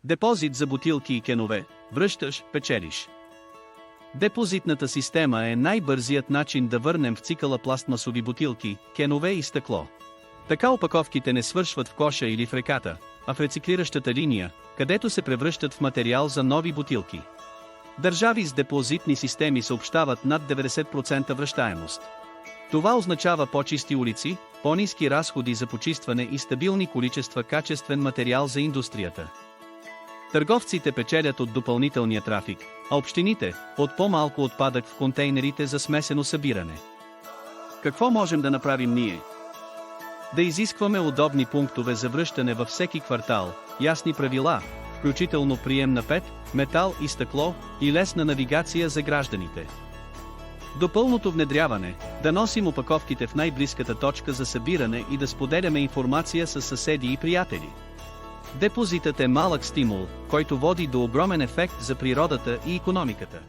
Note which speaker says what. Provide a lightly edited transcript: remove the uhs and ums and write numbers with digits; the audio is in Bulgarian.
Speaker 1: Депозит за бутилки и кенове. Връщаш, печелиш. Депозитната система е най-бързият начин да върнем в цикъла пластмасови бутилки, кенове и стъкло. Така опаковките не свършват в коша или в реката, а в рециклиращата линия, където се превръщат в материал за нови бутилки. Държави с депозитни системи съобщават над 90% връщаемост. Това означава по-чисти улици, по-ниски разходи за почистване и стабилни количества качествен материал за индустрията. Търговците печелят от допълнителния трафик, а общините – от по-малко отпадък в контейнерите за смесено събиране. Какво можем да направим ние? Да изискваме удобни пунктове за връщане във всеки квартал, ясни правила, включително прием на ПЕТ, метал и стъкло, и лесна навигация за гражданите. До пълното внедряване, да носим опаковките в най-близката точка за събиране и да споделяме информация с съседи и приятели. Депозитът е малък стимул, който води до огромен ефект за природата и икономиката.